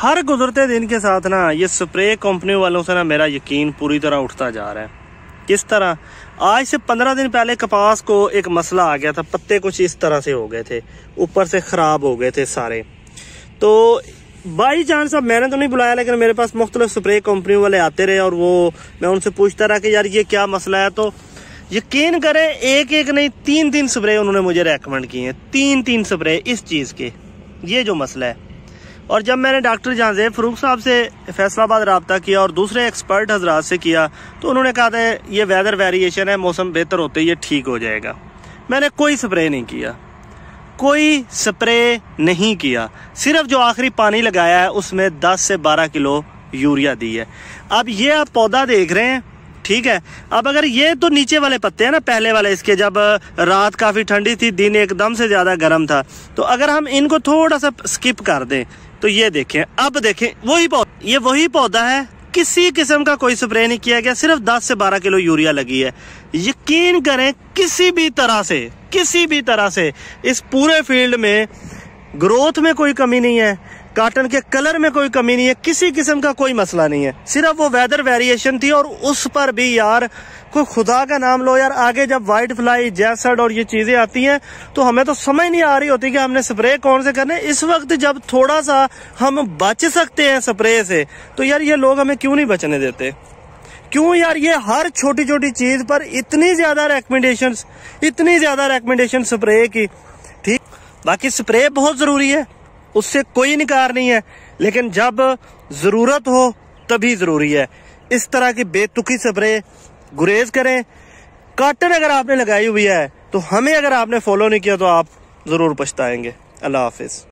हर गुजरते दिन के साथ ना ये स्प्रे कंपनी वालों से ना मेरा यकीन पूरी तरह उठता जा रहा है। किस तरह? आज से 15 दिन पहले कपास को एक मसला आ गया था, पत्ते कुछ इस तरह से हो गए थे, ऊपर से खराब हो गए थे सारे। तो बाई चांस अब मैंने तो नहीं बुलाया, लेकिन मेरे पास मुख्तलिफ स्प्रे कंपनी वाले आते रहे और वो मैं उनसे पूछता रहा कि यार ये क्या मसला है। तो यकीन करें एक एक नहीं 3 स्प्रे उन्होंने मुझे रेकमेंड किए हैं, 3 स्प्रे इस चीज़ के, ये जो मसला है। और जब मैंने डॉक्टर जांजेब फरूक साहब से फैसलाबाद रब्ता किया और दूसरे एक्सपर्ट हजरात से किया तो उन्होंने कहा था ये वेदर वेरिएशन है, मौसम बेहतर होते ये ठीक हो जाएगा। मैंने कोई स्प्रे नहीं किया, कोई स्प्रे नहीं किया, सिर्फ जो आखिरी पानी लगाया है उसमें 10 से 12 किलो यूरिया दी है। अब ये आप पौधा देख रहे हैं, ठीक है। अब अगर ये तो नीचे वाले पत्ते हैं ना, पहले वाले इसके, जब रात काफी ठंडी थी, दिन एकदम से ज्यादा गर्म था, तो अगर हम इनको थोड़ा सा स्किप कर दें तो ये देखें, अब देखें ये वही पौधा है, किसी किस्म का कोई स्प्रे नहीं किया गया, सिर्फ 10 से 12 किलो यूरिया लगी है। यकीन करें किसी भी तरह से इस पूरे फील्ड में ग्रोथ में कोई कमी नहीं है, कॉटन के कलर में कोई कमी नहीं है, किसी किस्म का कोई मसला नहीं है। सिर्फ वो वेदर वेरिएशन थी और उस पर भी यार कोई खुदा का नाम लो यार। आगे जब वाइट फ्लाई, जैसड और ये चीजें आती हैं तो हमें तो समझ नहीं आ रही होती कि हमने स्प्रे कौन से करने। इस वक्त जब थोड़ा सा हम बच सकते हैं स्प्रे से, तो यार ये लोग हमें क्यों नहीं बचने देते? क्यों यार ये हर छोटी छोटी चीज पर इतनी ज्यादा रिकमेंडेशन स्प्रे की। ठीक, बाकी स्प्रे बहुत जरूरी है, उससे कोई इनकार नहीं है, लेकिन जब जरूरत हो तभी जरूरी है। इस तरह की बेतुकी स्प्रे गुरेज करें। कॉटन अगर आपने लगाई हुई है तो हमें अगर आपने फॉलो नहीं किया तो आप जरूर पछताएंगे। अल्लाह हाफिज।